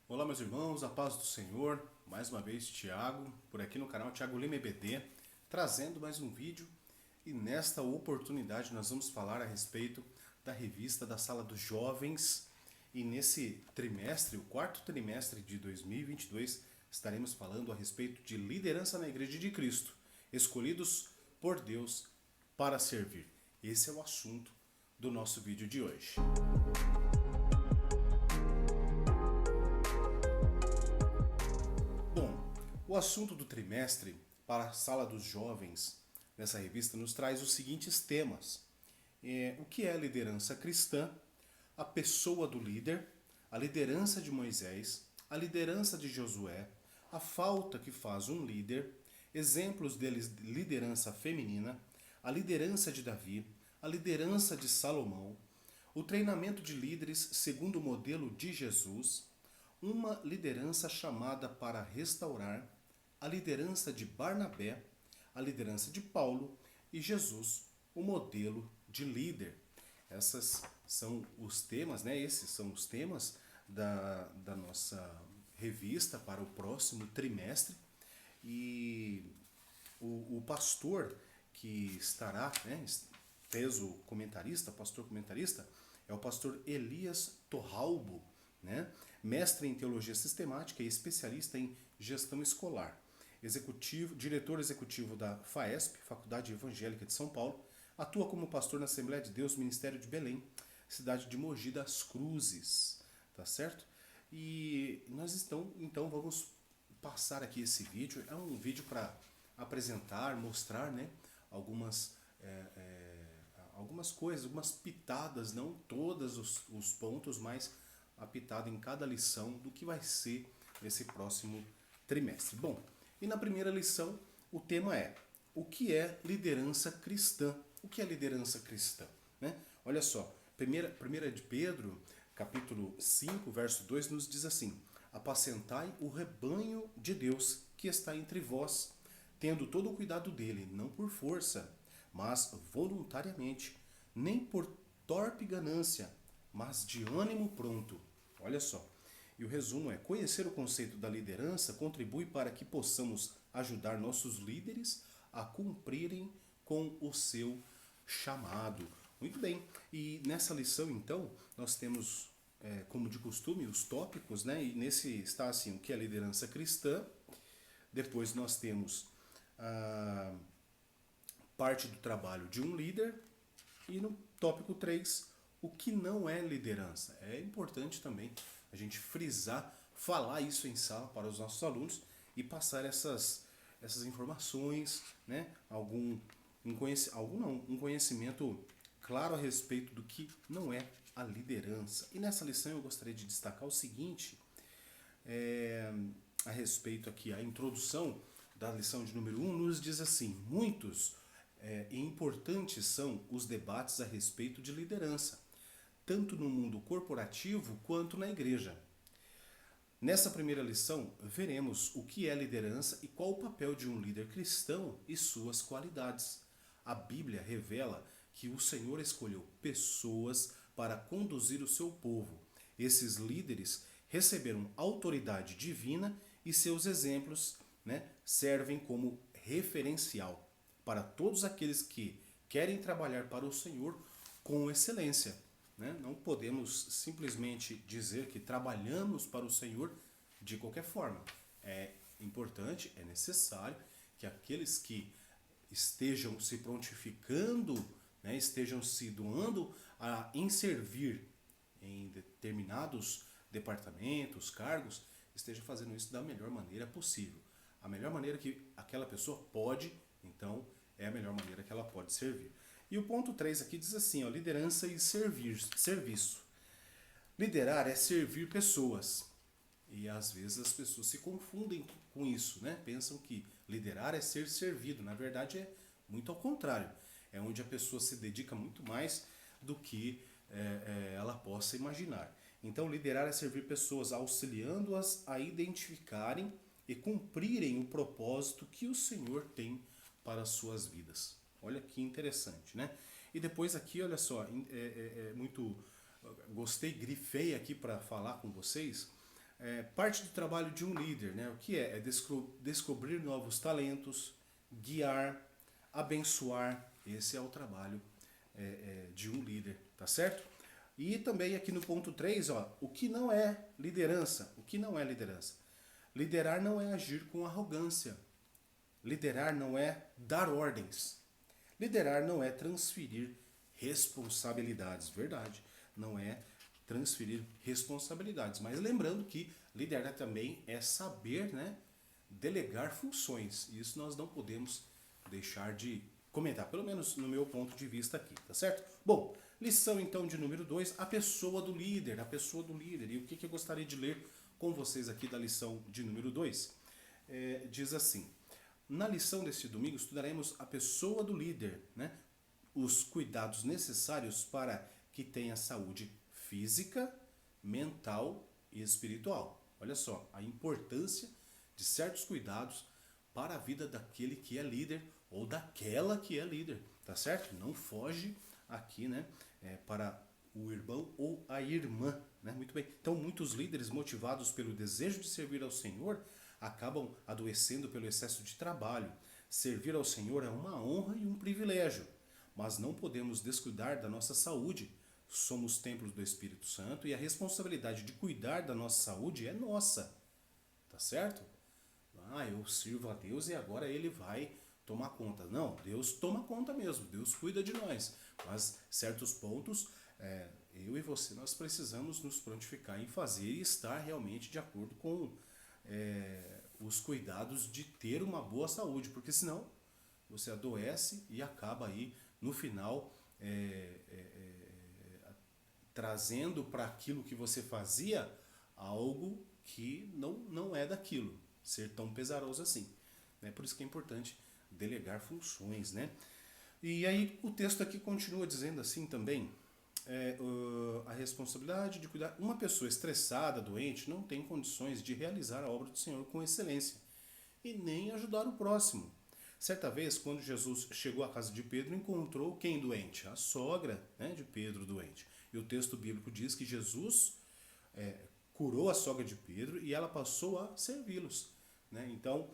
Olá meus irmãos, a paz do Senhor, mais uma vez Tiago, por aqui no canal Tiago Lima EBD, trazendo mais um vídeo e nesta oportunidade nós vamos falar a respeito da revista da Sala dos Jovens e nesse trimestre, o quarto trimestre de 2022, estaremos falando a respeito de liderança na Igreja de Cristo, escolhidos por Deus para servir. Esse é o assunto do nosso vídeo de hoje. O assunto do trimestre para a Sala dos Jovens nessa revista nos traz os seguintes temas. O que é a liderança cristã, a pessoa do líder, a liderança de Moisés, a liderança de Josué, a falta que faz um líder, exemplos de liderança feminina, a liderança de Davi, a liderança de Salomão, o treinamento de líderes segundo o modelo de Jesus, uma liderança chamada para restaurar, a liderança de Barnabé, a liderança de Paulo e Jesus, o modelo de líder. Esses são os temas, né? Esses são os temas da nossa revista para o próximo trimestre. E o pastor que estará, né, fez o comentarista, pastor comentarista, é o pastor Elias Torralbo, né? Mestre em teologia sistemática e especialista em gestão escolar. Diretor executivo da FAESP, Faculdade Evangélica de São Paulo, atua como pastor na Assembleia de Deus, Ministério de Belém, cidade de Mogi das Cruzes, tá certo? E nós então vamos passar aqui esse vídeo. É um vídeo para apresentar, mostrar, né, algumas coisas, algumas pitadas, não todos os pontos, mas a pitada em cada lição do que vai ser nesse próximo trimestre. Bom, e na primeira lição o tema é: o que é liderança cristã? O que é liderança cristã? Né? Olha só, 1 de Pedro, capítulo 5, verso 2, nos diz assim: apacentai o rebanho de Deus que está entre vós, tendo todo o cuidado dele, não por força, mas voluntariamente, nem por torpe ganância, mas de ânimo pronto. Olha só. E o resumo é: conhecer o conceito da liderança contribui para que possamos ajudar nossos líderes a cumprirem com o seu chamado. Muito bem. E nessa lição, então, nós temos, como de costume, os tópicos, né? E nesse está assim: o que é liderança cristã. Depois nós temos a parte do trabalho de um líder. E no tópico 3, o que não é liderança. É importante também a gente frisar, falar isso em sala para os nossos alunos e passar essas informações, né? Um conhecimento claro a respeito do que não é a liderança. E nessa lição eu gostaria de destacar o seguinte, a respeito aqui, a introdução da lição de número 1 nos diz assim: muitos e importantes são os debates a respeito de liderança, tanto no mundo corporativo quanto na igreja. Nessa primeira lição, veremos o que é liderança e qual o papel de um líder cristão e suas qualidades. A Bíblia revela que o Senhor escolheu pessoas para conduzir o seu povo. Esses líderes receberam autoridade divina e seus exemplos, né, servem como referencial para todos aqueles que querem trabalhar para o Senhor com excelência. Né? Não podemos simplesmente dizer que trabalhamos para o Senhor de qualquer forma. É importante, é necessário que aqueles que estejam se prontificando, né, estejam se doando em servir em determinados departamentos, cargos, estejam fazendo isso da melhor maneira possível. A melhor maneira que aquela pessoa pode, então, é a melhor maneira que ela pode servir. E o ponto 3 aqui diz assim, ó, liderança e serviço. Liderar é servir pessoas. E às vezes as pessoas se confundem com isso, né? Pensam que liderar é ser servido. Na verdade é muito ao contrário. É onde a pessoa se dedica muito mais do que ela possa imaginar. Então liderar é servir pessoas, auxiliando-as a identificarem e cumprirem o propósito que o Senhor tem para as suas vidas. Olha que interessante, né? E depois aqui, olha só, muito gostei, grifei aqui para falar com vocês parte do trabalho de um líder, né? O que é? É descobrir novos talentos, guiar, abençoar. Esse é o trabalho de um líder, tá certo? E também aqui no ponto 3, ó, o que não é liderança? O que não é liderança? Liderar não é agir com arrogância. Liderar não é dar ordens. Liderar não é transferir responsabilidades, verdade. Não é transferir responsabilidades. Mas lembrando que liderar também é saber, né, delegar funções. Isso nós não podemos deixar de comentar, pelo menos no meu ponto de vista aqui, tá certo? Bom, lição então de número 2, a pessoa do líder, a pessoa do líder. E o que eu gostaria de ler com vocês aqui da lição de número 2? Diz assim: na lição deste domingo estudaremos a pessoa do líder, né? Os cuidados necessários para que tenha saúde física, mental e espiritual. Olha só, a importância de certos cuidados para a vida daquele que é líder ou daquela que é líder, tá certo? Não foge aqui, né, para o irmão ou a irmã, né? Muito bem. Então, muitos líderes motivados pelo desejo de servir ao Senhor acabam adoecendo pelo excesso de trabalho. Servir ao Senhor é uma honra e um privilégio, mas não podemos descuidar da nossa saúde. Somos templos do Espírito Santo e a responsabilidade de cuidar da nossa saúde é nossa, tá certo? Eu sirvo a Deus e agora Ele vai tomar conta. Não, Deus toma conta mesmo, Deus cuida de nós. Mas certos pontos, eu e você, nós precisamos nos prontificar em fazer e estar realmente de acordo com os cuidados de ter uma boa saúde, porque senão você adoece e acaba aí no final trazendo para aquilo que você fazia algo que não é daquilo, ser tão pesaroso assim. Né? Por isso que é importante delegar funções. Né? E aí o texto aqui continua dizendo assim também, a responsabilidade de cuidar. Uma pessoa estressada, doente, não tem condições de realizar a obra do Senhor com excelência e nem ajudar o próximo. Certa vez, quando Jesus chegou à casa de Pedro, encontrou quem doente? A sogra, né, de Pedro doente. E o texto bíblico diz que Jesus curou a sogra de Pedro e ela passou a servi-los. Né? Então,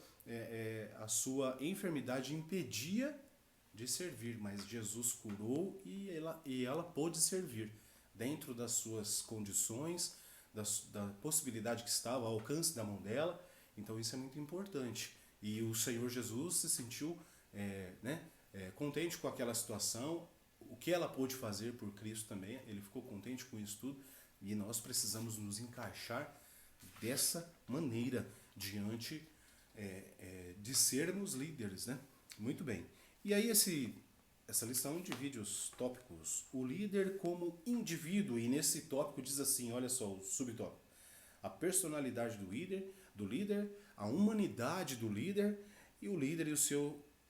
a sua enfermidade impedia de servir, mas Jesus curou e ela pôde servir dentro das suas condições, da possibilidade que estava ao alcance da mão dela. Então isso é muito importante. E o Senhor Jesus se sentiu contente com aquela situação, o que ela pôde fazer por Cristo também, ele ficou contente com isso tudo, e nós precisamos nos encaixar dessa maneira diante de sermos líderes. Né? Muito bem. E aí essa lição divide os tópicos. O líder como indivíduo, e nesse tópico diz assim, olha só o subtópico. A personalidade do líder, a humanidade do líder e o líder e os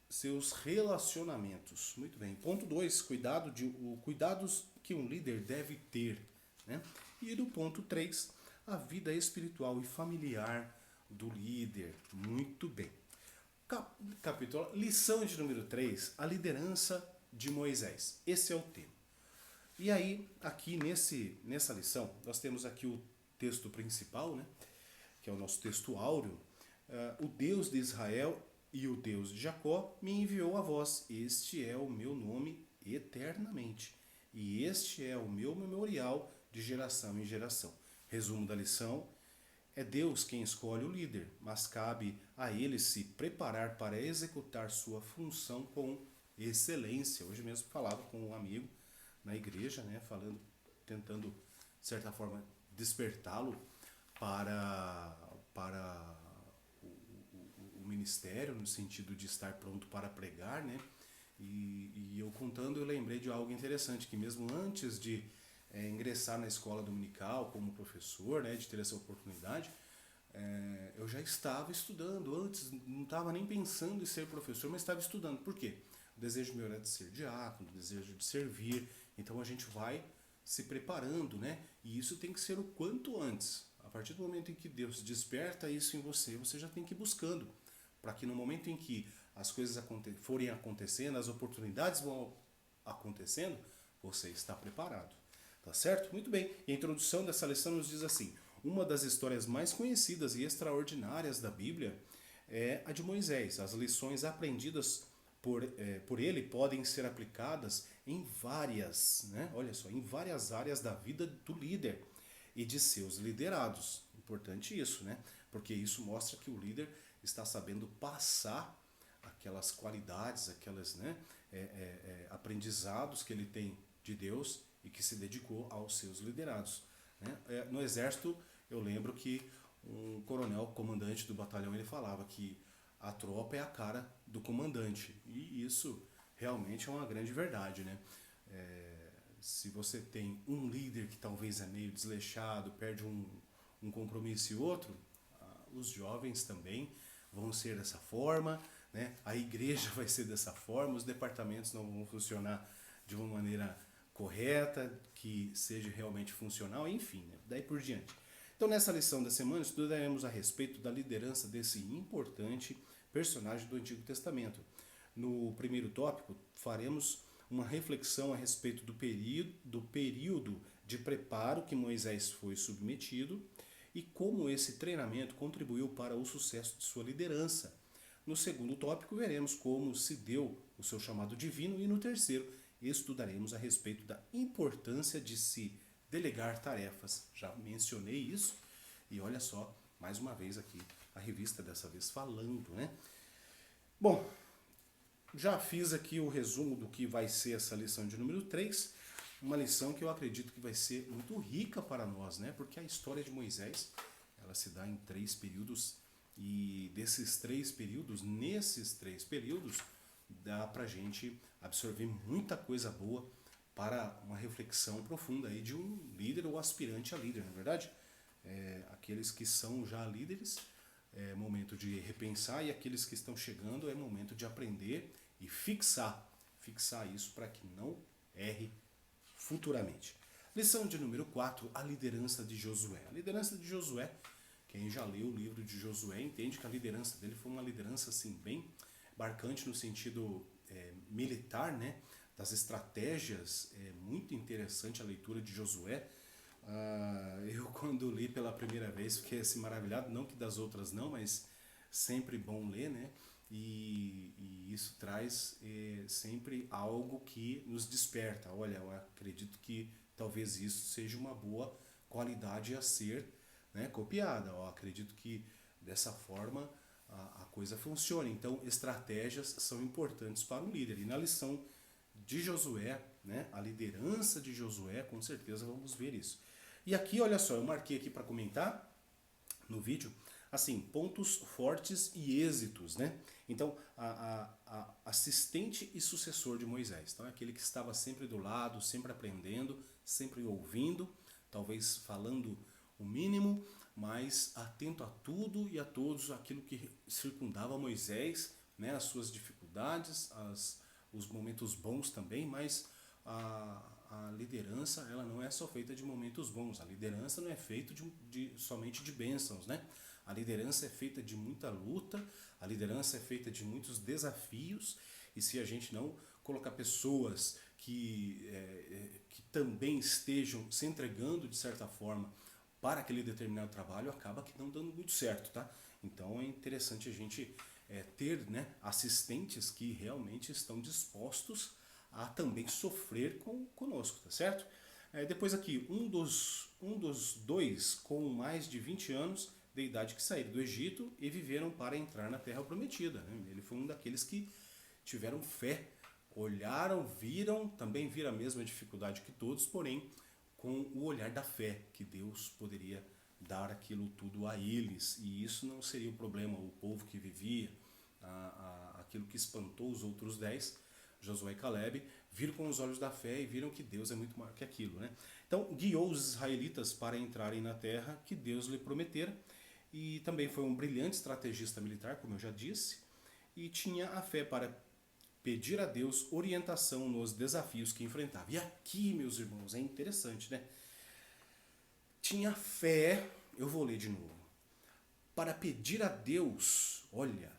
seus relacionamentos. Muito bem. Ponto 2, cuidados que um líder deve ter. Né? E do ponto 3, a vida espiritual e familiar do líder. Muito bem. Lição de número 3, a liderança de Moisés. Esse é o tema. E aí, aqui nessa lição, nós temos aqui o texto principal, né, que é o nosso texto áureo. O Deus de Israel e o Deus de Jacó me enviou a vós. Este é o meu nome eternamente. E este é o meu memorial de geração em geração. Resumo da lição. É Deus quem escolhe o líder, mas cabe a ele se preparar para executar sua função com excelência. Hoje mesmo falava com um amigo na igreja, né, tentando, de certa forma, despertá-lo para o ministério, no sentido de estar pronto para pregar. Né? E eu contando, eu lembrei de algo interessante, que mesmo antes de ingressar na escola dominical como professor, né, de ter essa oportunidade, eu já estava estudando antes, não estava nem pensando em ser professor, mas estava estudando. Por quê? O desejo meu era de ser diácono, o desejo de servir, então a gente vai se preparando, né? E isso tem que ser o quanto antes. A partir do momento em que Deus desperta isso em você, você já tem que ir buscando, para que no momento em que as coisas forem acontecendo, as oportunidades vão acontecendo, você está preparado. Tá certo? Muito bem. E a introdução dessa lição nos diz assim: uma das histórias mais conhecidas e extraordinárias da Bíblia é a de Moisés. As lições aprendidas por ele podem ser aplicadas em várias, né? Olha só, em várias áreas da vida do líder e de seus liderados. Importante isso, né? Porque isso mostra que o líder está sabendo passar aquelas qualidades, aquelas, né, aprendizados que ele tem de Deus e que se dedicou aos seus liderados, né? No exército, eu lembro que um coronel, comandante do batalhão, ele falava que a tropa é a cara do comandante. E isso realmente é uma grande verdade, né? Se você tem um líder que talvez é meio desleixado, perde um compromisso e outro, os jovens também vão ser dessa forma, né? A igreja vai ser dessa forma, os departamentos não vão funcionar de uma maneira correta, que seja realmente funcional, enfim, né? Daí por diante. Então, nessa lição da semana, estudaremos a respeito da liderança desse importante personagem do Antigo Testamento. No primeiro tópico, faremos uma reflexão a respeito do período de preparo que Moisés foi submetido e como esse treinamento contribuiu para o sucesso de sua liderança. No segundo tópico, veremos como se deu o seu chamado divino e no terceiro, estudaremos a respeito da importância de se delegar tarefas. Já mencionei isso e olha só, mais uma vez aqui, a revista dessa vez falando, né? Bom, já fiz aqui o resumo do que vai ser essa lição de número 3, uma lição que eu acredito que vai ser muito rica para nós, né? Porque a história de Moisés, ela se dá em 3 períodos e nesses 3 períodos, dá pra gente absorver muita coisa boa para uma reflexão profunda aí de um líder ou aspirante a líder, não é verdade? Aqueles que são já líderes, é momento de repensar, e aqueles que estão chegando é momento de aprender e fixar isso para que não erre futuramente. Lição de número 4, a liderança de Josué. A liderança de Josué, quem já leu o livro de Josué entende que a liderança dele foi uma liderança assim bem marcante no sentido militar, né? Das estratégias. É muito interessante a leitura de Josué. Eu quando li pela primeira vez fiquei assim maravilhado, não que das outras não, mas sempre bom ler, né? E isso traz sempre algo que nos desperta. Olha, eu acredito que talvez isso seja uma boa qualidade a ser, né, copiada. Eu acredito que dessa forma a coisa funciona. Então, estratégias são importantes para um líder. E na lição de Josué, né, a liderança de Josué, com certeza vamos ver isso. E aqui, olha só, eu marquei aqui para comentar no vídeo, assim, pontos fortes e êxitos, né? Então, assistente e sucessor de Moisés. Então, é aquele que estava sempre do lado, sempre aprendendo, sempre ouvindo, talvez falando o mínimo, mas atento a tudo e a todos aquilo que circundava Moisés, né? As suas dificuldades, os momentos bons também, mas a liderança, ela não é só feita de momentos bons. A liderança não é feita somente de bênçãos, né? A liderança é feita de muita luta, a liderança é feita de muitos desafios, e se a gente não colocar pessoas que também estejam se entregando de certa forma para aquele determinado trabalho, acaba que não dando muito certo, tá? Então é interessante a gente ter, né, assistentes que realmente estão dispostos a também sofrer conosco, tá certo? Depois aqui, um dos dois com mais de 20 anos de idade que saíram do Egito e viveram para entrar na Terra Prometida, né? Ele foi um daqueles que tiveram fé, olharam, também viram a mesma dificuldade que todos, porém com o olhar da fé, que Deus poderia dar aquilo tudo a eles, e isso não seria o problema. O povo que vivia, aquilo que espantou os outros 10, Josué e Caleb, viram com os olhos da fé e viram que Deus é muito maior que aquilo, né? Então, guiou os israelitas para entrarem na terra que Deus lhe prometera, e também foi um brilhante estrategista militar, como eu já disse, e tinha a fé para pedir a Deus orientação nos desafios que enfrentava. E aqui, meus irmãos, é interessante, né? Tinha fé, eu vou ler de novo, para pedir a Deus, olha,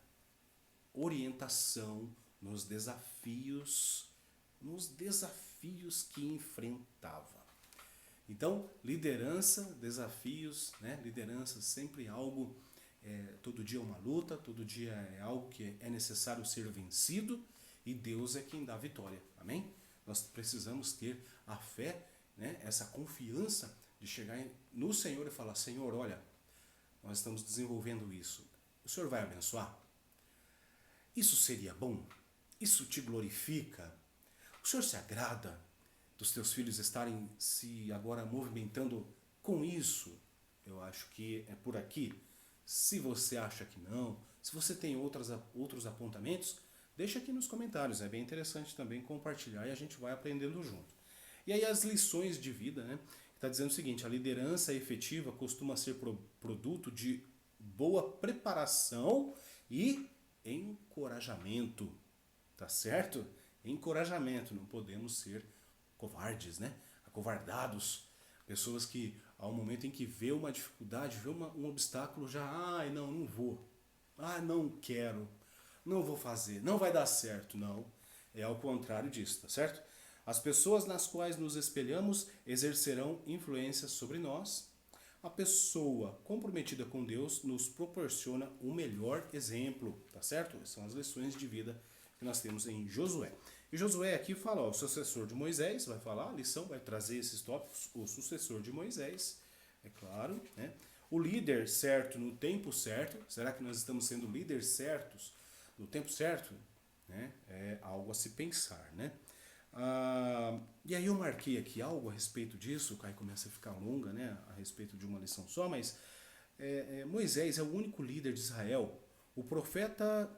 orientação nos desafios que enfrentava. Então, liderança, desafios, né? Liderança sempre algo, todo dia é uma luta, todo dia é algo que é necessário ser vencido e Deus é quem dá a vitória, amém? Nós precisamos ter a fé, né? Essa confiança de chegar no Senhor e falar, Senhor, olha, nós estamos desenvolvendo isso, o Senhor vai abençoar? Isso seria bom? Isso te glorifica? O Senhor se agrada dos teus filhos estarem se agora movimentando com isso? Eu acho que é por aqui. Se você acha que não, se você tem outros apontamentos, deixa aqui nos comentários. É bem interessante também compartilhar e a gente vai aprendendo junto. E aí as lições de vida, né? Está dizendo o seguinte, a liderança efetiva costuma ser produto de boa preparação e encorajamento. Tá certo? Encorajamento, não podemos ser covardes, né? Acovardados. Pessoas que, ao momento em que vê uma dificuldade, vê um obstáculo, já, ai, não vou. Ah, não quero. Não vou fazer. Não vai dar certo. Não. É ao contrário disso, tá certo? As pessoas nas quais nos espelhamos exercerão influência sobre nós. A pessoa comprometida com Deus nos proporciona o melhor exemplo, tá certo? São as lições de vida que nós temos em Josué. E Josué aqui fala, ó, o sucessor de Moisés, vai falar, a lição vai trazer esses tópicos, o sucessor de Moisés, é claro, né? O líder certo no tempo certo, será que nós estamos sendo líderes certos no tempo certo? Né? É algo a se pensar, né? E aí eu marquei aqui algo a respeito disso, o Caio começa a ficar longa, né, a respeito de uma lição só, mas Moisés é o único líder de Israel. O profeta,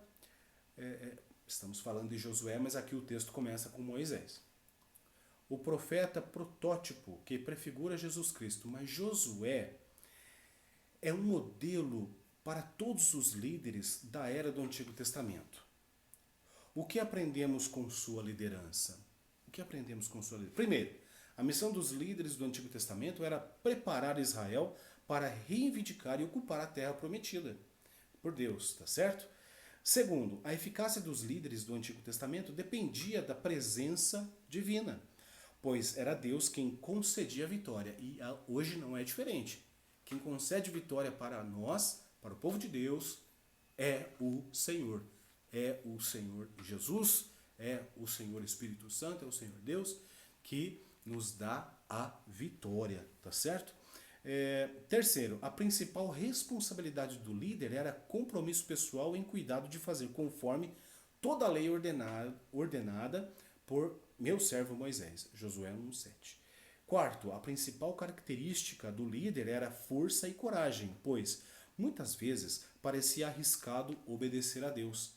estamos falando de Josué, mas aqui o texto começa com Moisés. O profeta protótipo que prefigura Jesus Cristo, mas Josué é um modelo para todos os líderes da era do Antigo Testamento. O que aprendemos com sua liderança? O que aprendemos com sua liderança? Primeiro, a missão dos líderes do Antigo Testamento era preparar Israel para reivindicar e ocupar a terra prometida por Deus, tá certo? Segundo, a eficácia dos líderes do Antigo Testamento dependia da presença divina, pois era Deus quem concedia a vitória e hoje não é diferente. Quem concede vitória para nós, para o povo de Deus, é o Senhor. É o Senhor Jesus, é o Senhor Espírito Santo, é o Senhor Deus que nos dá a vitória, tá certo? Terceiro, a principal responsabilidade do líder era compromisso pessoal em cuidado de fazer conforme toda a lei ordenada por meu servo Moisés, Josué 1:7. Quarto, a principal característica do líder era força e coragem, pois muitas vezes parecia arriscado obedecer a Deus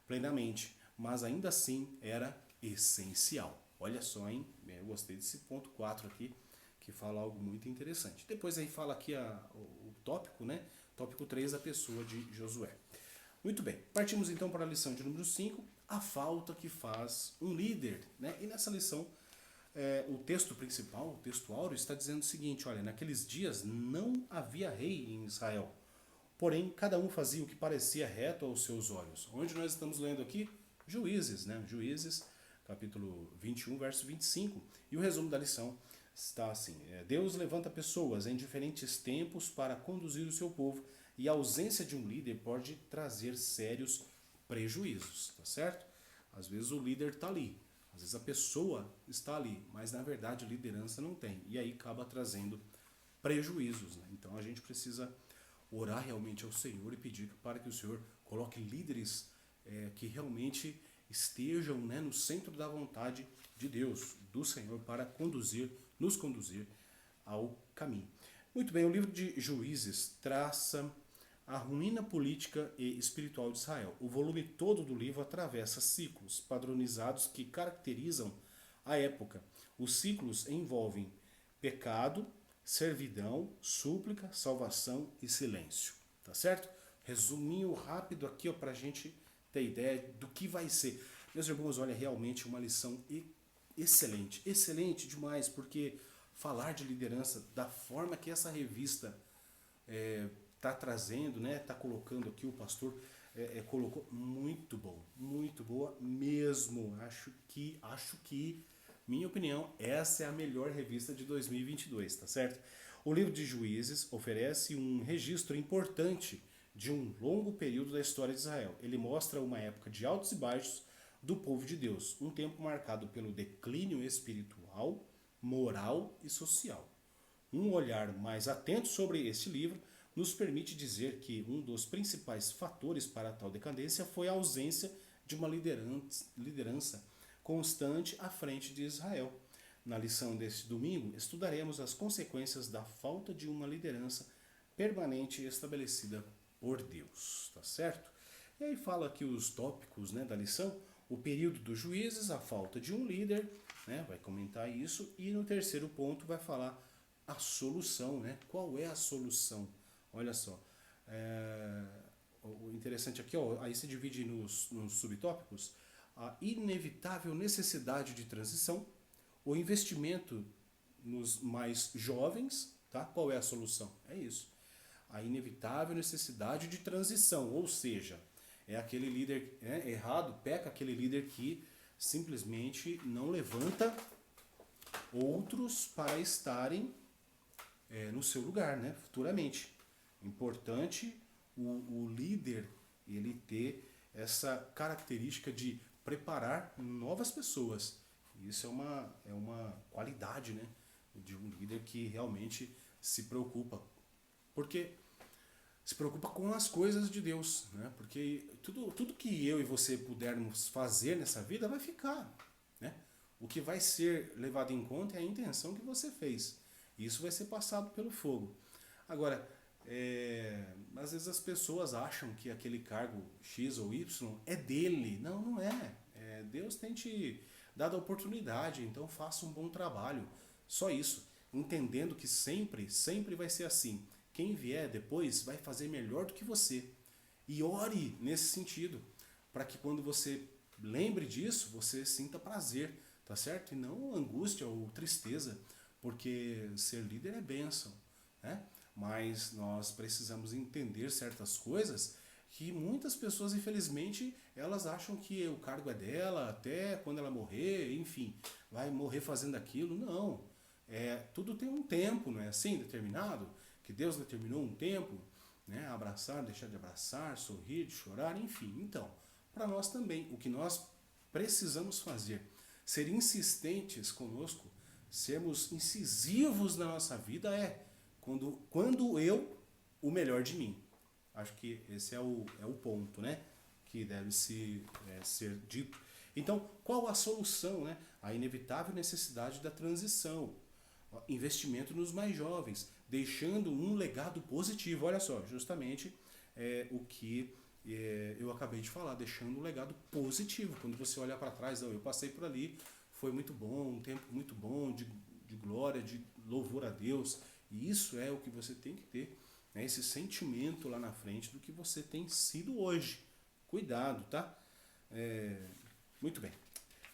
plenamente, mas ainda assim era essencial. Olha só, hein? Eu gostei desse ponto 4 aqui, que fala algo muito interessante. Depois aí fala aqui o tópico, né? Tópico 3, a pessoa de Josué. Muito bem, partimos então para a lição de número 5, a falta que faz um líder, né? E nessa lição, o texto principal, o texto áureo, está dizendo o seguinte, olha, naqueles dias não havia rei em Israel, porém cada um fazia o que parecia reto aos seus olhos. Onde nós estamos lendo aqui? Juízes, né? Juízes, capítulo 21, verso 25. E o resumo da lição está assim, Deus levanta pessoas em diferentes tempos para conduzir o seu povo e a ausência de um líder pode trazer sérios prejuízos, tá certo? Às vezes o líder está ali, às vezes a pessoa está ali, mas na verdade a liderança não tem. E aí acaba trazendo prejuízos, né? Então a gente precisa orar realmente ao Senhor e pedir para que o Senhor coloque líderes que realmente estejam, né, no centro da vontade de Deus, do Senhor, para nos conduzir ao caminho. Muito bem, o livro de Juízes traça a ruína política e espiritual de Israel. O volume todo do livro atravessa ciclos padronizados que caracterizam a época. Os ciclos envolvem pecado, servidão, súplica, salvação e silêncio. Tá certo? Resuminho rápido aqui para a gente ter ideia do que vai ser. Meus irmãos, olha, realmente uma lição excelente. Excelente demais, porque falar de liderança da forma que essa revista está trazendo, né, está colocando aqui, o pastor colocou, muito bom, muito boa mesmo. Acho que minha opinião, essa é a melhor revista de 2022, tá certo? O livro de Juízes oferece um registro importante de um longo período da história de Israel. Ele mostra uma época de altos e baixos do povo de Deus, um tempo marcado pelo declínio espiritual, moral e social. Um olhar mais atento sobre este livro nos permite dizer que um dos principais fatores para tal decadência foi a ausência de uma liderança constante à frente de Israel. Na lição deste domingo, estudaremos as consequências da falta de uma liderança permanente estabelecida por Deus, tá certo? E aí fala aqui os tópicos, né, da lição, o período dos juízes, a falta de um líder, né, vai comentar isso, e no terceiro ponto vai falar a solução, né? Qual é a solução? Olha só, o interessante aqui, ó, aí se divide nos subtópicos, a inevitável necessidade de transição, o investimento nos mais jovens, tá? Qual é a solução? É isso. A inevitável necessidade de transição, ou seja, é aquele líder errado, peca aquele líder que simplesmente não levanta outros para estarem no seu lugar, né, futuramente. Importante o líder ele ter essa característica de preparar novas pessoas. Isso é uma qualidade, né, de um líder que realmente se preocupa. Porque se preocupa com as coisas de Deus, né? Porque tudo que eu e você pudermos fazer nessa vida vai ficar, né? O que vai ser levado em conta é a intenção que você fez. Isso vai ser passado pelo fogo. Agora, às vezes as pessoas acham que aquele cargo X ou Y é dele. Não, não é. Deus tem te dado a oportunidade, então faça um bom trabalho. Só isso. Entendendo que sempre, sempre vai ser assim. Quem vier depois vai fazer melhor do que você. E ore nesse sentido, para que quando você lembre disso, você sinta prazer, tá certo? E não angústia ou tristeza, porque ser líder é bênção, né? Mas nós precisamos entender certas coisas que muitas pessoas, infelizmente, elas acham que o cargo é dela até quando ela morrer, enfim, vai morrer fazendo aquilo. Não, tudo tem um tempo, não é assim, determinado? Que Deus determinou um tempo, né? Abraçar, deixar de abraçar, sorrir, de chorar, enfim. Então, para nós também, o que nós precisamos fazer, ser insistentes conosco, sermos incisivos na nossa vida quando eu, o melhor de mim. Acho que esse é o ponto, né? Que deve ser dito. Então, qual a solução, né? A inevitável necessidade da transição. Investimento nos mais jovens, deixando um legado positivo. Olha só, justamente o que eu acabei de falar, deixando um legado positivo. Quando você olhar para trás, eu passei por ali, foi muito bom, um tempo muito bom de glória, de louvor a Deus. E isso é o que você tem que ter, né? Esse sentimento lá na frente do que você tem sido hoje. Cuidado, tá? Muito bem.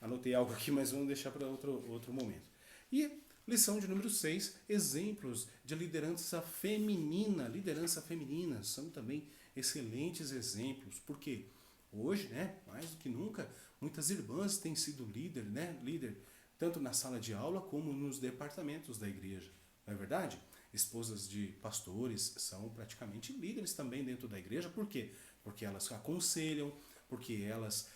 Anotei algo aqui, mas vamos deixar para outro momento. E lição de número 6, exemplos de liderança feminina. Liderança feminina são também excelentes exemplos, porque hoje, né, mais do que nunca, muitas irmãs têm sido líder, tanto na sala de aula como nos departamentos da igreja. Não é verdade? Esposas de pastores são praticamente líderes também dentro da igreja. Por quê? Porque elas aconselham, porque elas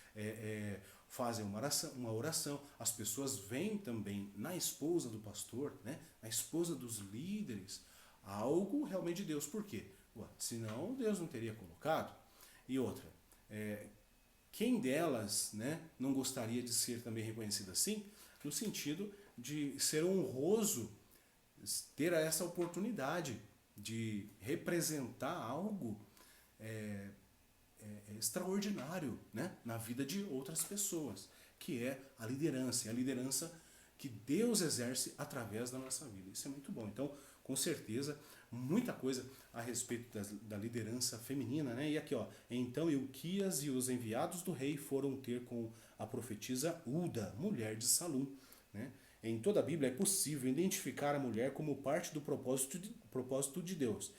fazem uma oração. As pessoas veem também na esposa do pastor, né, na esposa dos líderes, algo realmente de Deus. Por quê? Senão Deus não teria colocado. E outra, quem delas, né, não gostaria de ser também reconhecida assim? No sentido de ser honroso, ter essa oportunidade de representar algo extraordinário, né, na vida de outras pessoas, que é a liderança. E a liderança que Deus exerce através da nossa vida. Isso é muito bom. Então, com certeza, muita coisa a respeito da liderança feminina, né? E aqui, ó, então Ilquias e os enviados do rei foram ter com a profetisa Uda, mulher de Salum, né? Em toda a Bíblia é possível identificar a mulher como parte do propósito de Deus,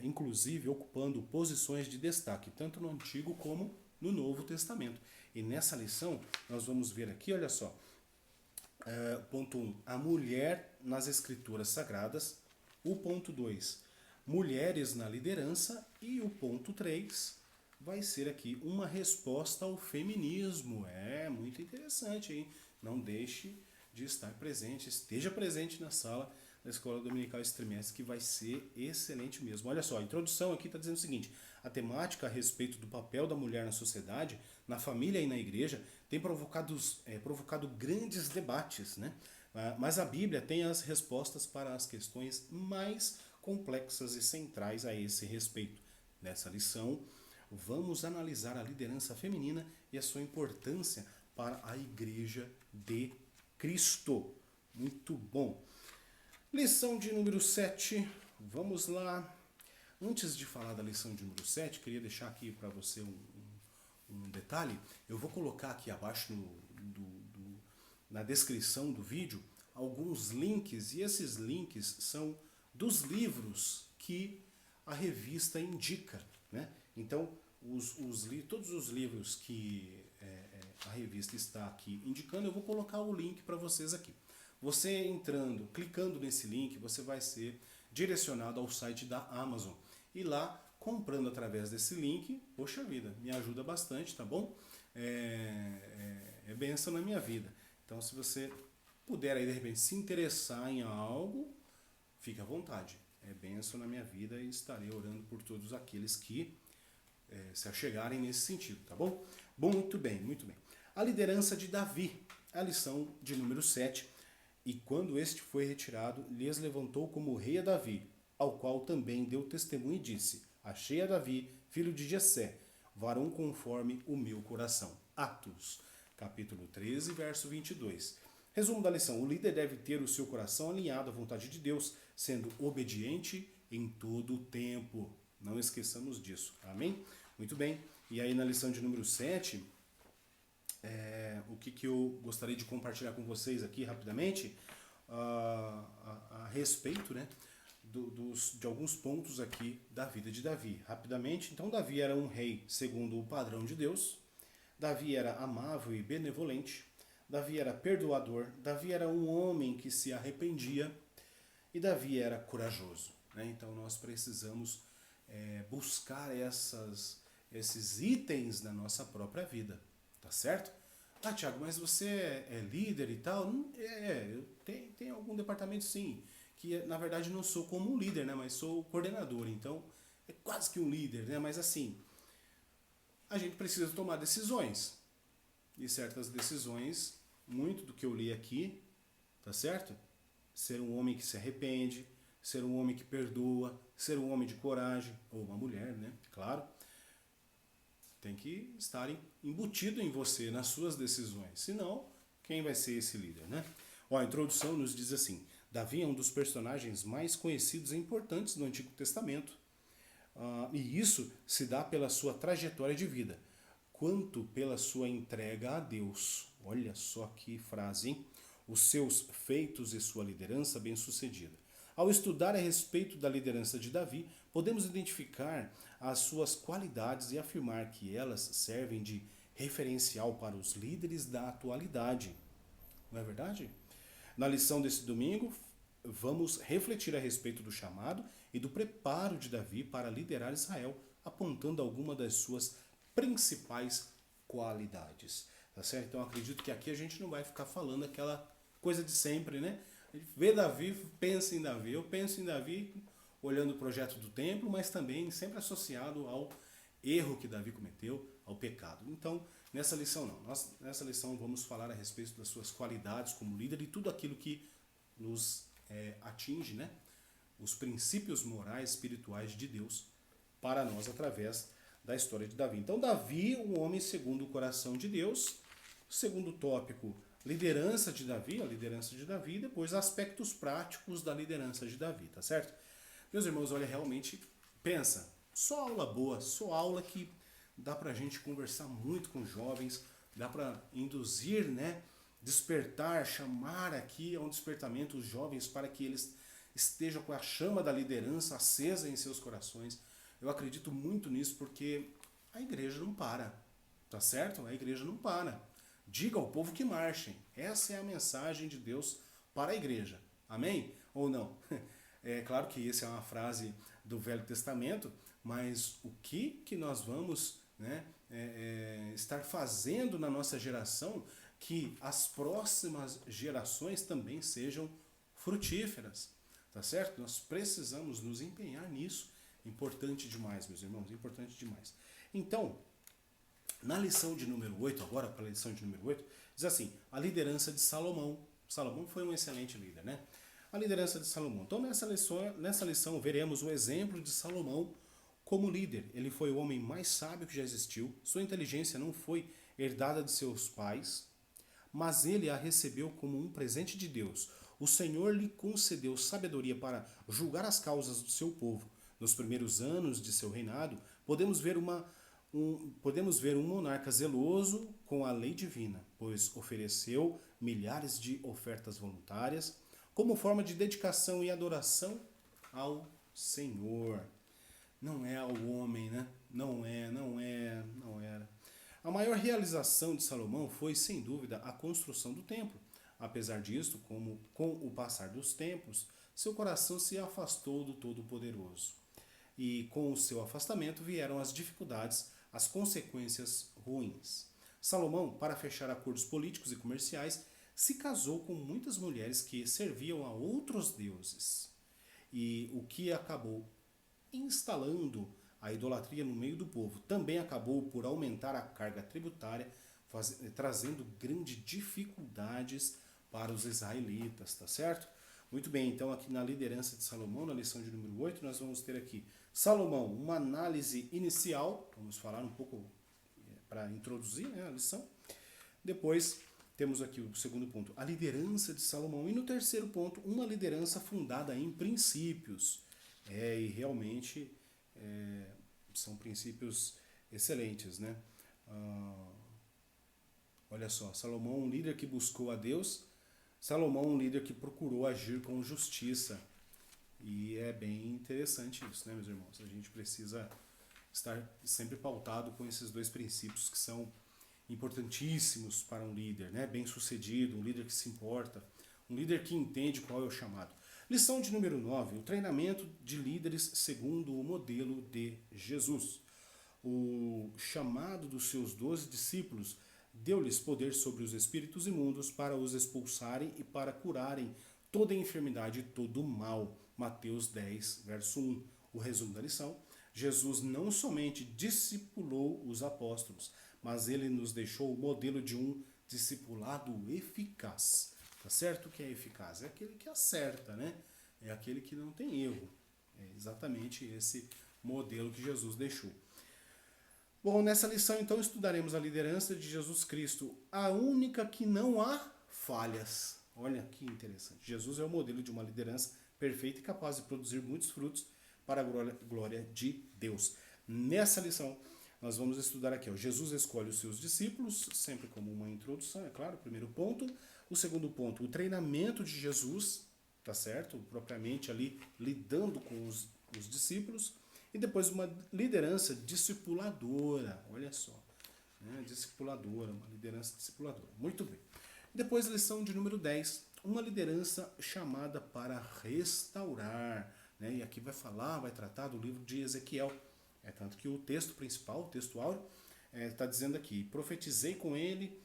inclusive ocupando posições de destaque, tanto no Antigo como no Novo Testamento. E nessa lição nós vamos ver aqui, olha só, Ponto 1, a mulher nas escrituras sagradas. O ponto 2, mulheres na liderança. E o ponto 3 vai ser aqui uma resposta ao feminismo. É muito interessante, hein? Não deixe de estar presente, esteja presente na sala da Escola Dominical esse trimestre, que vai ser excelente mesmo. Olha só, a introdução aqui está dizendo o seguinte: a temática a respeito do papel da mulher na sociedade, na família e na igreja tem provocado grandes debates, né? Mas a Bíblia tem as respostas para as questões mais complexas e centrais a esse respeito. Nessa lição, vamos analisar a liderança feminina e a sua importância para a Igreja de Cristo. Muito bom. Lição de número 7. Vamos lá. Antes de falar da lição de número 7, queria deixar aqui para você um detalhe. Eu vou colocar aqui abaixo na descrição do vídeo alguns links, e esses links são dos livros que a revista indica, né? Então, todos os livros que a revista está aqui indicando, eu vou colocar o link para vocês aqui. Você entrando, clicando nesse link, você vai ser direcionado ao site da Amazon. E lá, comprando através desse link, poxa vida, me ajuda bastante, tá bom? É bênção na minha vida. Então, se você puder aí, de repente, se interessar em algo, fique à vontade. É bênção na minha vida e estarei orando por todos aqueles que se achegarem nesse sentido, tá bom? Bom, muito bem, muito bem. A liderança de Davi, a lição de número 7. E quando este foi retirado, lhes levantou como rei a Davi, ao qual também deu testemunho e disse: achei a Davi, filho de Jessé, varão conforme o meu coração. Atos, capítulo 13, verso 22. Resumo da lição: o líder deve ter o seu coração alinhado à vontade de Deus, sendo obediente em todo o tempo. Não esqueçamos disso. Amém? Muito bem. E aí na lição de número 7, o que eu gostaria de compartilhar com vocês aqui rapidamente, a respeito, né, de alguns pontos aqui da vida de Davi. Rapidamente, então, Davi era um rei segundo o padrão de Deus. Davi era amável e benevolente. Davi era perdoador. Davi era um homem que se arrependia. E Davi era corajoso, né? Então nós precisamos buscar esses itens na nossa própria vida, tá certo? Ah, Thiago, mas você é líder e tal? Eu tenho algum departamento sim, que na verdade não sou como um líder, né? Mas sou coordenador, então é quase que um líder, né? Mas assim, a gente precisa tomar decisões. E certas decisões, muito do que eu li aqui, tá certo? Ser um homem que se arrepende, ser um homem que perdoa, ser um homem de coragem, ou uma mulher, né? Claro. Tem que estar embutido em você, nas suas decisões. Senão, quem vai ser esse líder, né? Ó, a introdução nos diz assim: Davi é um dos personagens mais conhecidos e importantes do Antigo Testamento. E isso se dá pela sua trajetória de vida, quanto pela sua entrega a Deus. Olha só que frase, hein? Os seus feitos e sua liderança bem-sucedida. Ao estudar a respeito da liderança de Davi, podemos identificar as suas qualidades e afirmar que elas servem de referencial para os líderes da atualidade. Não é verdade? Na lição desse domingo, vamos refletir a respeito do chamado e do preparo de Davi para liderar Israel, apontando algumas das suas principais qualidades. Tá certo? Então acredito que aqui a gente não vai ficar falando aquela coisa de sempre, né? A gente vê Davi, pensa em Davi. Eu penso em Davi olhando o projeto do templo, mas também sempre associado ao erro que Davi cometeu, ao pecado. Então, nessa lição não. Nós, nessa lição, vamos falar a respeito das suas qualidades como líder e tudo aquilo que nos atinge, né? Os princípios morais, espirituais de Deus para nós através da história de Davi. Então, Davi, um homem segundo o coração de Deus. Segundo tópico, liderança de Davi, a liderança de Davi, e depois aspectos práticos da liderança de Davi, tá certo? Meus irmãos, olha, realmente, pensa, só aula boa, só aula que dá pra gente conversar muito com jovens, dá pra induzir, né, despertar, chamar aqui a um despertamento os jovens para que eles estejam com a chama da liderança acesa em seus corações. Eu acredito muito nisso porque a igreja não para, tá certo? A igreja não para. Diga ao povo que marchem. Essa é a mensagem de Deus para a igreja. Amém? Ou não? É claro que essa é uma frase do Velho Testamento, mas o que nós vamos, né, estar fazendo na nossa geração que as próximas gerações também sejam frutíferas, tá certo? Nós precisamos nos empenhar nisso. Importante demais, meus irmãos, importante demais. Então, na lição de número 8, agora para a lição de número 8, diz assim, a liderança de Salomão. Salomão foi um excelente líder, né? A liderança de Salomão. Então, nessa lição veremos o exemplo de Salomão como líder. Ele foi o homem mais sábio que já existiu. Sua inteligência não foi herdada de seus pais, mas ele a recebeu como um presente de Deus. O Senhor lhe concedeu sabedoria para julgar as causas do seu povo. Nos primeiros anos de seu reinado, podemos ver um monarca zeloso com a lei divina, pois ofereceu milhares de ofertas voluntárias como forma de dedicação e adoração ao Senhor. Não é ao homem, né? Não era. A maior realização de Salomão foi, sem dúvida, a construção do templo. Apesar disto, com o passar dos tempos, seu coração se afastou do Todo-Poderoso. E com o seu afastamento vieram as dificuldades, as consequências ruins. Salomão, para fechar acordos políticos e comerciais, se casou com muitas mulheres que serviam a outros deuses. E o que acabou instalando a idolatria no meio do povo. Também acabou por aumentar a carga tributária, trazendo grandes dificuldades para os israelitas, tá certo? Muito bem, então aqui na liderança de Salomão, na lição de número 8, nós vamos ter aqui Salomão, uma análise inicial, vamos falar um pouco para introduzir, né, a lição. Depois temos aqui o segundo ponto, a liderança de Salomão. E no terceiro ponto, uma liderança fundada em princípios. E realmente são princípios excelentes, né? Olha só, Salomão, um líder que buscou a Deus. Salomão, um líder que procurou agir com justiça. E é bem interessante isso, né, meus irmãos? A gente precisa estar sempre pautado com esses dois princípios que são importantíssimos para um líder, né? Bem-sucedido, um líder que se importa, um líder que entende qual é o chamado. Lição de número 9, o treinamento de líderes segundo o modelo de Jesus. O chamado dos seus 12 discípulos deu-lhes poder sobre os espíritos imundos para os expulsarem e para curarem toda enfermidade e todo mal. Mateus 10, verso 1. O resumo da lição. Jesus não somente discipulou os apóstolos, mas ele nos deixou o modelo de um discipulado eficaz. Tá certo? O que é eficaz? É aquele que acerta, né? É aquele que não tem erro. É exatamente esse modelo que Jesus deixou. Bom, nessa lição então estudaremos a liderança de Jesus Cristo, a única que não há falhas. Olha que interessante. Jesus é o modelo de uma liderança perfeita e capaz de produzir muitos frutos para a glória de Deus. Nessa lição nós vamos estudar aqui, ó, Jesus escolhe os seus discípulos, sempre como uma introdução, é claro, o primeiro ponto. O segundo ponto, o treinamento de Jesus, tá certo? Propriamente ali lidando com os discípulos. E depois uma liderança discipuladora, olha só, né? Discipuladora, uma liderança discipuladora. Muito bem. Depois a lição de número 10, uma liderança chamada para restaurar, né? E aqui vai tratar do livro de Ezequiel. É tanto que o texto principal, o texto áureo, está dizendo aqui, profetizei com ele,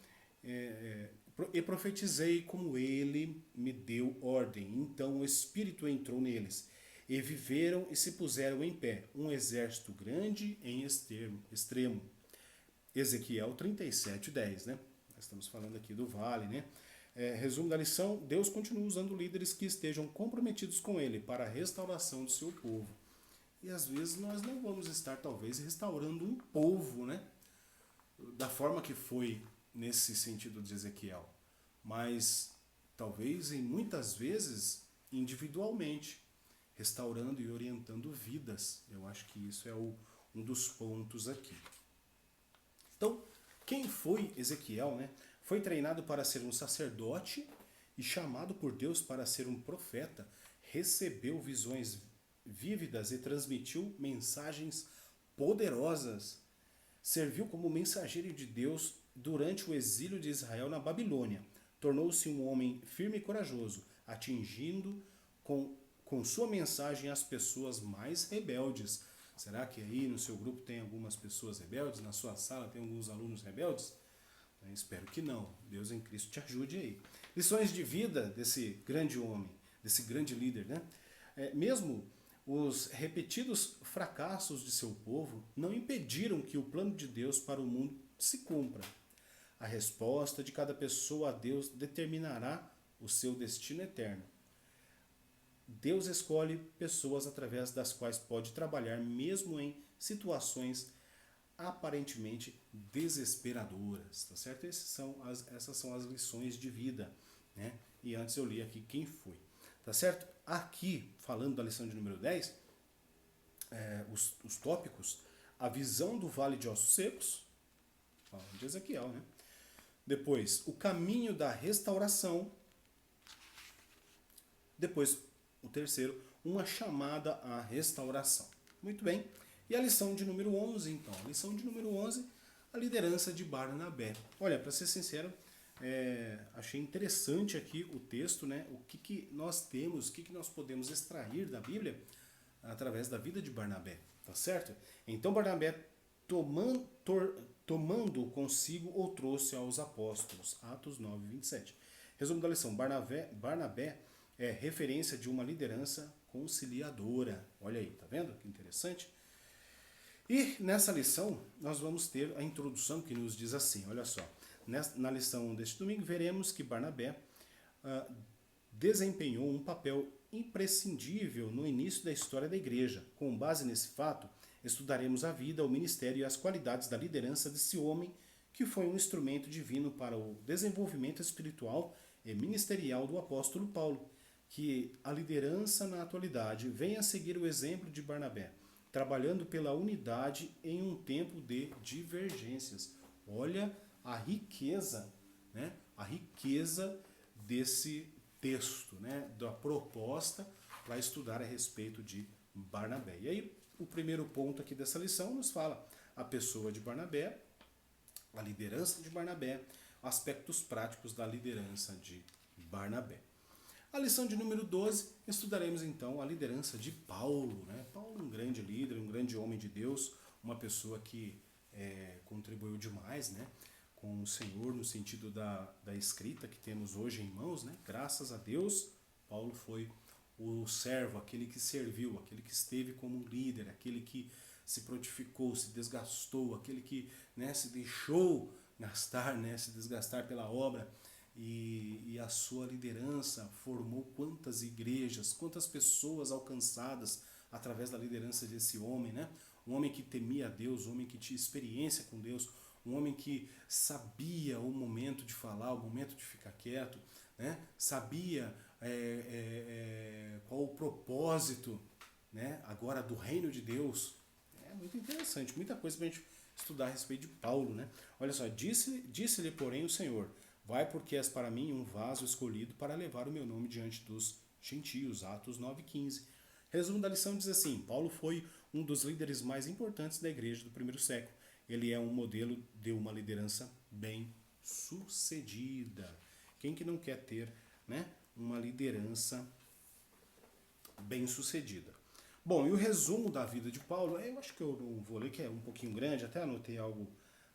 e profetizei como ele me deu ordem. Então o Espírito entrou neles, e viveram e se puseram em pé, um exército grande em extremo. Ezequiel 37:10, né? Nós estamos falando aqui do vale, né? Resumo da lição, Deus continua usando líderes que estejam comprometidos com ele para a restauração do seu povo. E às vezes nós não vamos estar, talvez, restaurando um povo, né? Da forma que foi nesse sentido de Ezequiel. Mas talvez, em muitas vezes, individualmente, restaurando e orientando vidas. Eu acho que isso é um dos pontos aqui. Então, quem foi Ezequiel, né? Foi treinado para ser um sacerdote e chamado por Deus para ser um profeta. Recebeu visões vívidas e transmitiu mensagens poderosas. Serviu como mensageiro de Deus durante o exílio de Israel na Babilônia. Tornou-se um homem firme e corajoso, atingindo com sua mensagem as pessoas mais rebeldes. Será que aí no seu grupo tem algumas pessoas rebeldes? Na sua sala tem alguns alunos rebeldes? Eu espero que não. Deus em Cristo te ajude aí. Lições de vida desse grande homem, desse grande líder, né? Mesmo os repetidos fracassos de seu povo não impediram que o plano de Deus para o mundo se cumpra. A resposta de cada pessoa a Deus determinará o seu destino eterno. Deus escolhe pessoas através das quais pode trabalhar mesmo em situações aparentemente desesperadoras, tá certo? Essas são as lições de vida, né? E antes eu li aqui quem foi, tá certo? Aqui, falando da lição de número 10, os tópicos, a visão do vale de ossos secos, falando de Ezequiel, né? Depois, o caminho da restauração. Depois, o terceiro, uma chamada à restauração. Muito bem. E a lição de número 11, então. A lição de número 11, a liderança de Barnabé. Olha, para ser sincero, achei interessante aqui o texto, né? O que nós temos, o que nós podemos extrair da Bíblia através da vida de Barnabé, tá certo? Então, Barnabé, tomando consigo ou trouxe aos apóstolos. Atos 9, 27. Resumo da lição. Barnabé é referência de uma liderança conciliadora. Olha aí, tá vendo? Que interessante. E nessa lição nós vamos ter a introdução que nos diz assim, olha só. Na lição deste domingo veremos que Barnabé desempenhou um papel imprescindível no início da história da igreja. Com base nesse fato, estudaremos a vida, o ministério e as qualidades da liderança desse homem que foi um instrumento divino para o desenvolvimento espiritual e ministerial do apóstolo Paulo. Que a liderança na atualidade venha a seguir o exemplo de Barnabé, trabalhando pela unidade em um tempo de divergências. Olha a riqueza, né? A riqueza desse texto, né? Da proposta para estudar a respeito de Barnabé. E aí, o primeiro ponto aqui dessa lição nos fala a pessoa de Barnabé, a liderança de Barnabé, aspectos práticos da liderança de Barnabé. A lição de número 12, estudaremos então a liderança de Paulo, né? Paulo, um grande líder, um grande homem de Deus, uma pessoa que contribuiu demais, né, com o Senhor no sentido da escrita que temos hoje em mãos, né? Graças a Deus, Paulo foi o servo, aquele que serviu, aquele que esteve como líder, aquele que se prontificou, se desgastou, aquele que, né, se deixou gastar, né, se desgastar pela obra. E a sua liderança formou quantas igrejas, quantas pessoas alcançadas através da liderança desse homem, né? Um homem que temia a Deus, um homem que tinha experiência com Deus, um homem que sabia o momento de falar, o momento de ficar quieto, né? Sabia qual o propósito, né, agora do reino de Deus. É muito interessante, muita coisa para a gente estudar a respeito de Paulo, né? Olha só, disse-lhe porém o Senhor: vai, porque és para mim um vaso escolhido para levar o meu nome diante dos gentios. Atos 9,15. Resumo da lição diz assim: Paulo foi um dos líderes mais importantes da igreja do primeiro século. Ele é um modelo de uma liderança bem sucedida. Quem que não quer ter, né, uma liderança bem sucedida? Bom, e o resumo da vida de Paulo, eu acho que eu não vou ler, que é um pouquinho grande, até anotei algo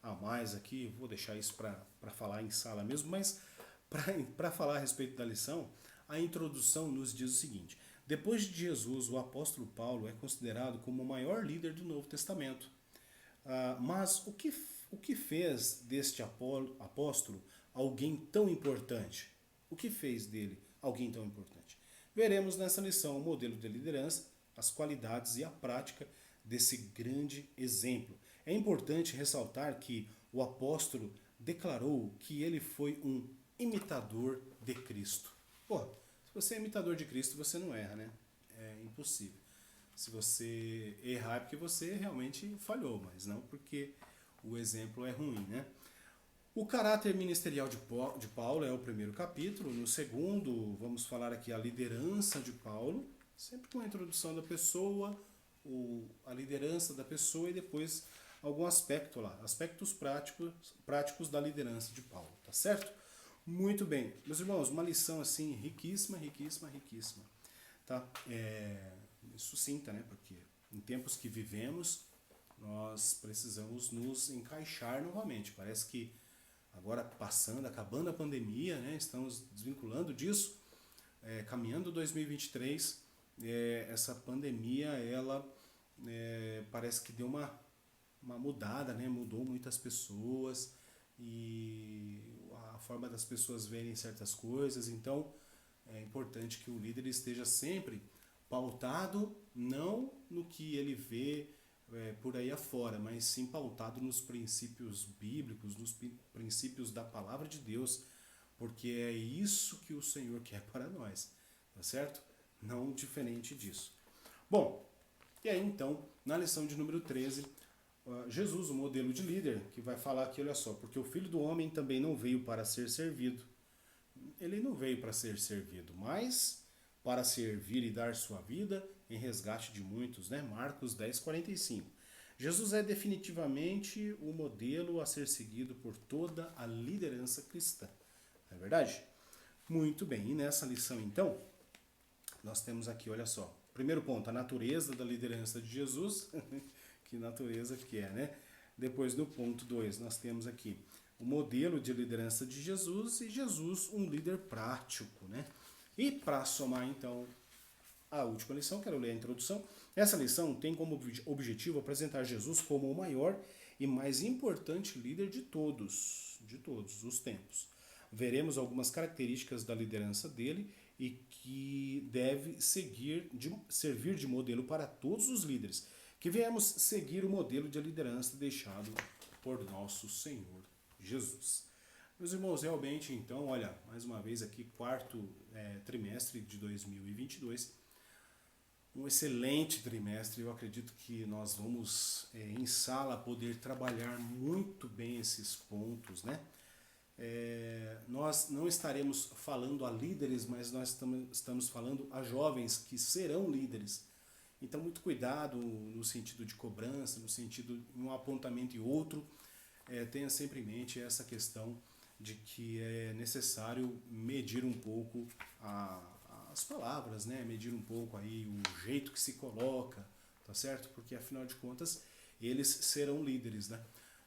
a mais aqui, vou deixar isso para falar em sala mesmo, mas para falar a respeito da lição, a introdução nos diz o seguinte: depois de Jesus, o apóstolo Paulo é considerado como o maior líder do Novo Testamento. Mas o que fez deste apóstolo alguém tão importante? O que fez dele alguém tão importante? Veremos nessa lição o modelo de liderança, as qualidades e a prática desse grande exemplo. É importante ressaltar que o apóstolo declarou que ele foi um imitador de Cristo. Pô, se você é imitador de Cristo, você não erra, né? É impossível. Se você errar é porque você realmente falhou, mas não porque o exemplo é ruim, né? O caráter ministerial de Paulo é o primeiro capítulo. No segundo, vamos falar aqui a liderança de Paulo, sempre com a introdução da pessoa, a liderança da pessoa e depois algum aspecto lá, aspectos práticos da liderança de Paulo, tá certo? Muito bem, meus irmãos, uma lição assim riquíssima, tá? Sucinta, né? Porque em tempos que vivemos, nós precisamos nos encaixar novamente. Parece que agora acabando a pandemia, né? Estamos desvinculando disso, caminhando 2023, essa pandemia, ela parece que deu uma mudada, né? Mudou muitas pessoas e a forma das pessoas verem certas coisas. Então, é importante que o líder esteja sempre pautado não no que ele vê por aí afora, mas sim pautado nos princípios bíblicos, nos princípios da palavra de Deus, porque é isso que o Senhor quer para nós, tá certo? Não diferente disso. Bom, e aí então, na lição de número 13, Jesus, o modelo de líder, que vai falar aqui, olha só, porque o Filho do Homem também não veio para ser servido. Ele não veio para ser servido, mas para servir e dar sua vida em resgate de muitos, né? Marcos 10:45. Jesus é definitivamente o modelo a ser seguido por toda a liderança cristã. Não é verdade? Muito bem, e nessa lição então, nós temos aqui, olha só, primeiro ponto, a natureza da liderança de Jesus. Que natureza que é, né? Depois, no ponto 2, nós temos aqui o modelo de liderança de Jesus e Jesus, um líder prático, né? E para somar, então, a última lição, quero ler a introdução. Essa lição tem como objetivo apresentar Jesus como o maior e mais importante líder de todos os tempos. Veremos algumas características da liderança dele e que deve servir de modelo para todos os líderes, que venhamos seguir o modelo de liderança deixado por nosso Senhor Jesus. Meus irmãos, realmente, então, olha, mais uma vez aqui, quarto trimestre de 2022, um excelente trimestre. Eu acredito que nós vamos, em sala, poder trabalhar muito bem esses pontos, né? Nós não estaremos falando a líderes, mas nós estamos falando a jovens que serão líderes. Então, muito cuidado no sentido de cobrança, no sentido de um apontamento e outro. Tenha sempre em mente essa questão de que é necessário medir um pouco as palavras, né? Medir um pouco aí o jeito que se coloca, tá certo? Porque afinal de contas eles serão líderes, né?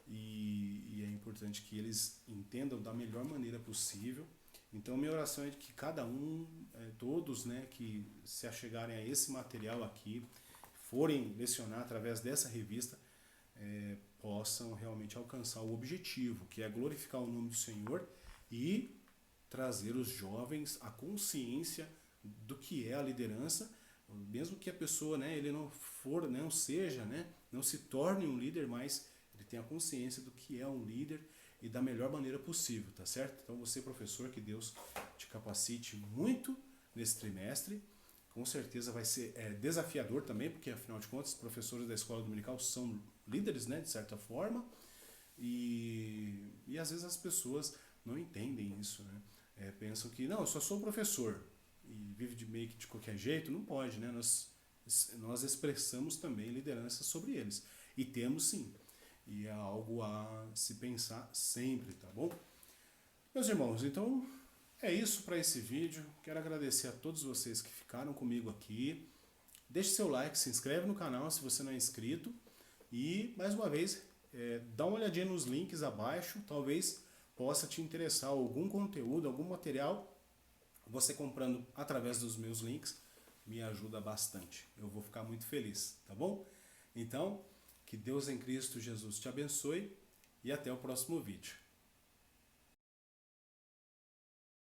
E é importante que eles entendam da melhor maneira possível. Então minha oração é de que cada um, todos, né, que se achegarem a esse material aqui, forem lecionar através dessa revista, possam realmente alcançar o objetivo, que é glorificar o nome do Senhor e trazer os jovens à consciência do que é a liderança, mesmo que a pessoa, né, ele não seja, né, não se torne um líder, mas ele tenha consciência do que é um líder e da melhor maneira possível, tá certo? Então você, professor, que Deus te capacite muito nesse trimestre. Com certeza vai ser desafiador também, porque afinal de contas, os professores da escola dominical são líderes, né, de certa forma, e às vezes as pessoas não entendem isso, né? Pensam que, não, eu só sou professor e vive de meio que de qualquer jeito. Não pode, né? Nós expressamos também liderança sobre eles, e temos sim, e é algo a se pensar sempre, tá bom? Meus irmãos, então é isso para esse vídeo. Quero agradecer a todos vocês que ficaram comigo aqui. Deixe seu like, se inscreve no canal se você não é inscrito. E, mais uma vez, dá uma olhadinha nos links abaixo. Talvez possa te interessar algum conteúdo, algum material. Você comprando através dos meus links me ajuda bastante. Eu vou ficar muito feliz, tá bom? Então, que Deus em Cristo Jesus te abençoe e até o próximo vídeo.